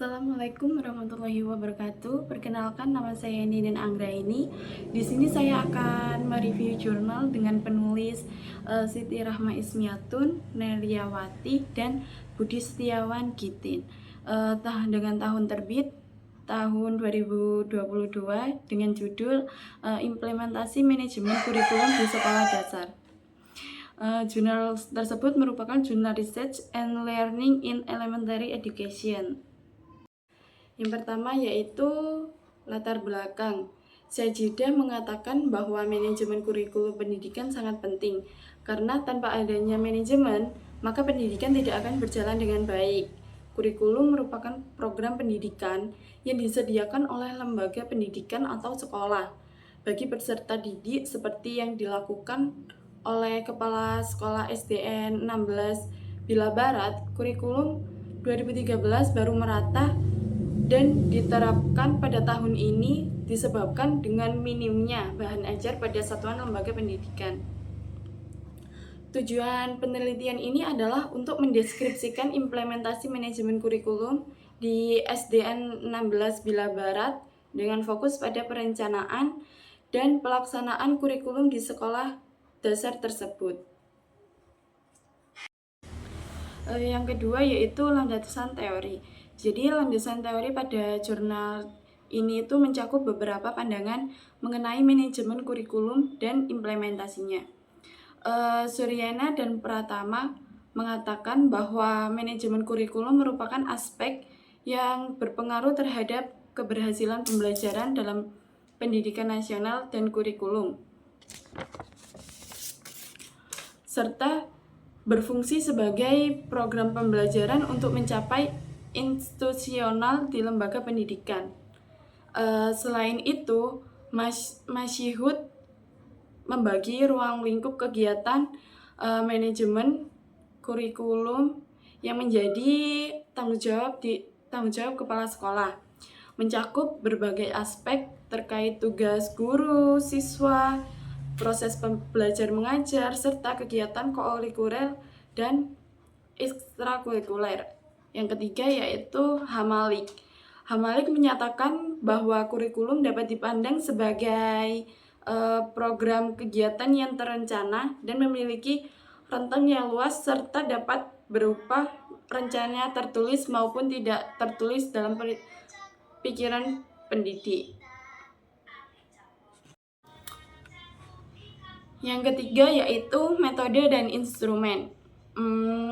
Assalamualaikum warahmatullahi wabarakatuh. Perkenalkan, nama saya Ninin Anggraini. Di sini saya akan mereview jurnal dengan penulis Siti Rahma Ismiatun, Neriawati, dan Budi Setiawan Gitin. Dengan tahun terbit tahun 2022 dengan judul Implementasi Manajemen Kurikulum di Sekolah Dasar. Jurnal tersebut merupakan jurnal Research and Learning in Elementary Education. Yang pertama yaitu latar belakang. Sajida mengatakan bahwa manajemen kurikulum pendidikan sangat penting, karena tanpa adanya manajemen, maka pendidikan tidak akan berjalan dengan baik. Kurikulum merupakan program pendidikan yang disediakan oleh lembaga pendidikan atau sekolah bagi peserta didik seperti yang dilakukan oleh Kepala Sekolah SDN 16 Bila Barat. Kurikulum 2013 baru merata dan diterapkan pada tahun ini disebabkan dengan minimnya bahan ajar pada satuan lembaga pendidikan. Tujuan penelitian ini adalah untuk mendeskripsikan implementasi manajemen kurikulum di SDN 16 Bila Barat dengan fokus pada perencanaan dan pelaksanaan kurikulum di sekolah dasar tersebut. Yang kedua yaitu landasan teori. Jadi landasan teori pada jurnal ini itu mencakup beberapa pandangan mengenai manajemen kurikulum dan implementasinya. Suryana dan Pratama mengatakan bahwa manajemen kurikulum merupakan aspek yang berpengaruh terhadap keberhasilan pembelajaran dalam pendidikan nasional dan kurikulum, serta berfungsi sebagai program pembelajaran untuk mencapai institusional di lembaga pendidikan. Selain itu, Masyhud membagi ruang lingkup kegiatan manajemen kurikulum yang menjadi tanggung jawab kepala sekolah, mencakup berbagai aspek terkait tugas guru, siswa, proses belajar mengajar, serta kegiatan kokurikuler dan ekstrakurikuler. Yang ketiga yaitu Hamalik. Hamalik menyatakan bahwa kurikulum dapat dipandang sebagai program kegiatan yang terencana dan memiliki rentang yang luas serta dapat berupa rencana tertulis maupun tidak tertulis dalam pikiran pendidik. Yang ketiga yaitu metode dan instrumen.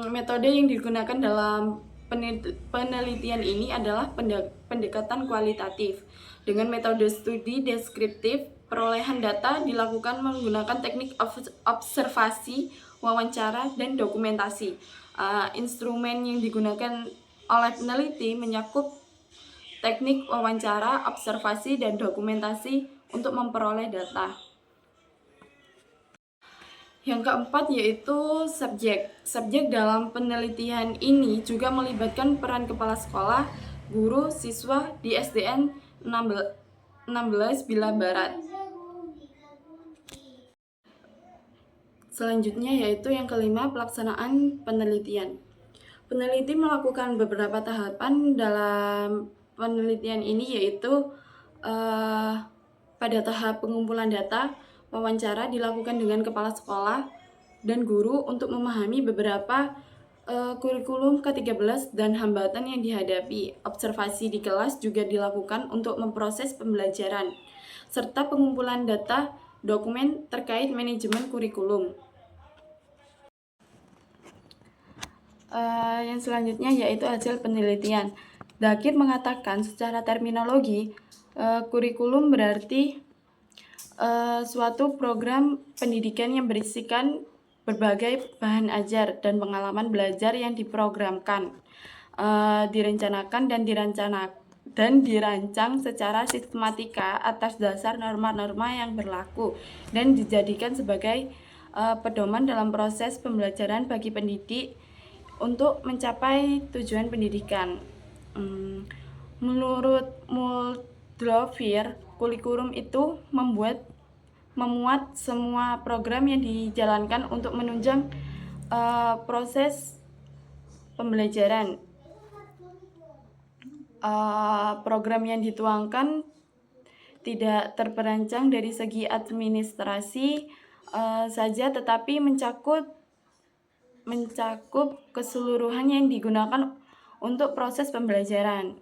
Metode yang digunakan dalam penelitian ini adalah pendekatan kualitatif. Dengan metode studi deskriptif, perolehan data dilakukan menggunakan teknik observasi, wawancara, dan dokumentasi. Instrumen yang digunakan oleh peneliti menyakup teknik wawancara, observasi, dan dokumentasi untuk memperoleh data. Yang keempat yaitu subjek. Subjek dalam penelitian ini juga melibatkan peran kepala sekolah, guru, siswa di SDN 16 Bila Barat. Selanjutnya yaitu yang kelima, pelaksanaan penelitian. Peneliti melakukan beberapa tahapan dalam penelitian ini yaitu pada tahap pengumpulan data, wawancara dilakukan dengan kepala sekolah dan guru untuk memahami beberapa kurikulum ke-13 dan hambatan yang dihadapi. Observasi di kelas juga dilakukan untuk memproses pembelajaran, serta pengumpulan data dokumen terkait manajemen kurikulum. Yang selanjutnya yaitu hasil penelitian. Dakir mengatakan secara terminologi, kurikulum berarti suatu program pendidikan yang berisikan berbagai bahan ajar dan pengalaman belajar yang diprogramkan, direncanakan dan dirancang secara sistematika atas dasar norma-norma yang berlaku dan dijadikan sebagai pedoman dalam proses pembelajaran bagi pendidik untuk mencapai tujuan pendidikan. Menurut Muldrow, kurikulum itu memuat semua program yang dijalankan untuk menunjang proses pembelajaran. program yang dituangkan tidak terperancang dari segi administrasi saja, tetapi mencakup keseluruhan yang digunakan untuk proses pembelajaran.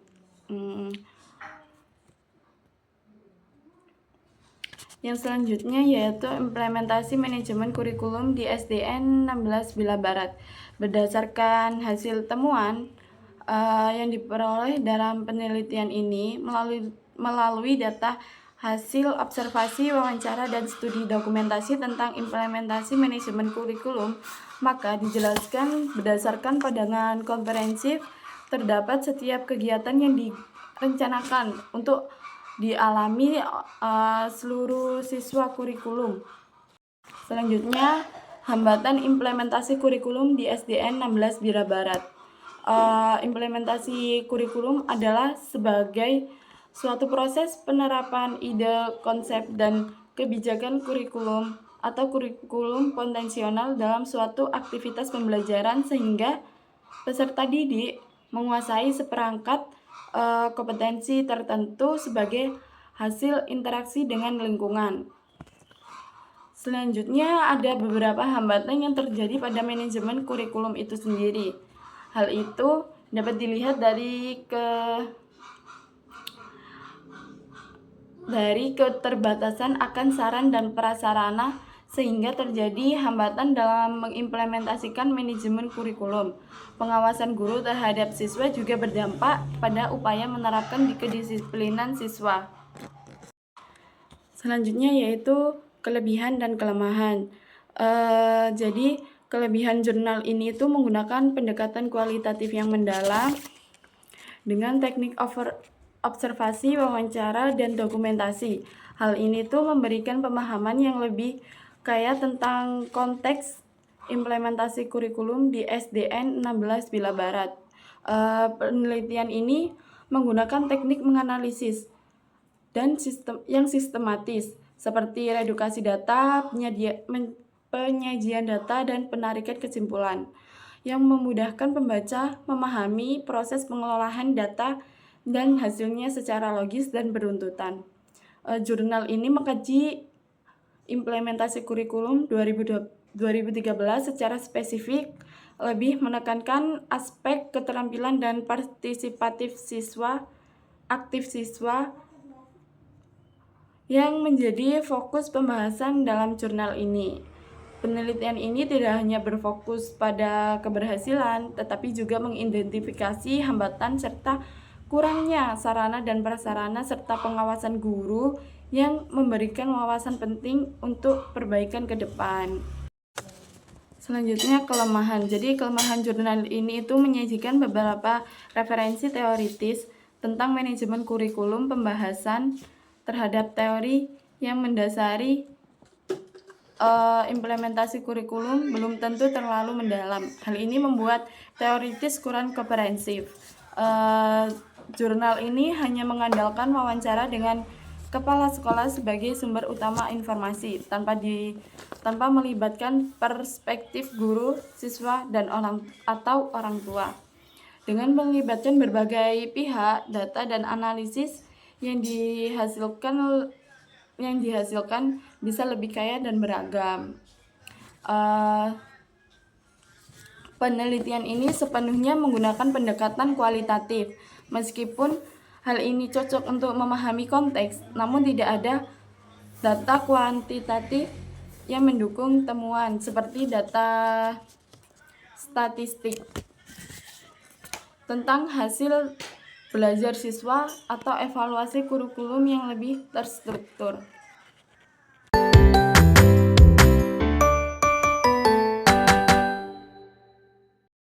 Yang selanjutnya yaitu implementasi manajemen kurikulum di SDN 16 Bila Barat. Berdasarkan hasil temuan yang diperoleh dalam penelitian ini melalui data hasil observasi, wawancara, dan studi dokumentasi tentang implementasi manajemen kurikulum, maka dijelaskan berdasarkan pandangan komprehensif terdapat setiap kegiatan yang direncanakan untuk dialami seluruh siswa kurikulum. Selanjutnya, hambatan implementasi kurikulum di SDN 16 Bila Barat. Implementasi kurikulum adalah sebagai suatu proses penerapan ide, konsep, dan kebijakan kurikulum atau kurikulum konvensional dalam suatu aktivitas pembelajaran sehingga peserta didik menguasai seperangkat kompetensi tertentu sebagai hasil interaksi dengan lingkungan. Selanjutnya ada beberapa hambatan yang terjadi pada manajemen kurikulum itu sendiri. Hal itu dapat dilihat dari keterbatasan akan saran dan prasarana sehingga terjadi hambatan dalam mengimplementasikan manajemen kurikulum. Pengawasan guru terhadap siswa juga berdampak pada upaya menerapkan di kedisiplinan siswa. Selanjutnya yaitu kelebihan dan kelemahan. Jadi kelebihan jurnal ini itu menggunakan pendekatan kualitatif yang mendalam dengan teknik observasi, wawancara, dan dokumentasi. Hal ini tuh memberikan pemahaman yang lebih kaya tentang konteks implementasi kurikulum di SDN 16 Bila Barat. Penelitian ini menggunakan teknik menganalisis dan yang sistematis seperti redukasi data, penyajian data, dan penarikan kesimpulan yang memudahkan pembaca memahami proses pengelolaan data dan hasilnya secara logis dan beruntutan. Jurnal ini mengkaji implementasi kurikulum 2013 secara spesifik, lebih menekankan aspek keterampilan dan partisipatif siswa, aktif siswa, yang menjadi fokus pembahasan dalam jurnal ini. Penelitian ini tidak hanya berfokus pada keberhasilan, tetapi juga mengidentifikasi hambatan serta kurangnya sarana dan prasarana serta pengawasan guru yang memberikan wawasan penting untuk perbaikan ke depan. Selanjutnya kelemahan. Jadi kelemahan jurnal ini itu menyajikan beberapa referensi teoritis tentang manajemen kurikulum, pembahasan terhadap teori yang mendasari implementasi kurikulum belum tentu terlalu mendalam. Hal ini membuat teoritis kurang komprehensif. Jurnal ini hanya mengandalkan wawancara dengan kepala sekolah sebagai sumber utama informasi tanpa melibatkan perspektif guru, siswa, dan orang tua. Dengan melibatkan berbagai pihak, data dan analisis yang dihasilkan bisa lebih kaya dan beragam. Penelitian ini sepenuhnya menggunakan pendekatan kualitatif. Meskipun hal ini cocok untuk memahami konteks, namun tidak ada data kuantitatif yang mendukung temuan seperti data statistik tentang hasil belajar siswa atau evaluasi kurikulum yang lebih terstruktur.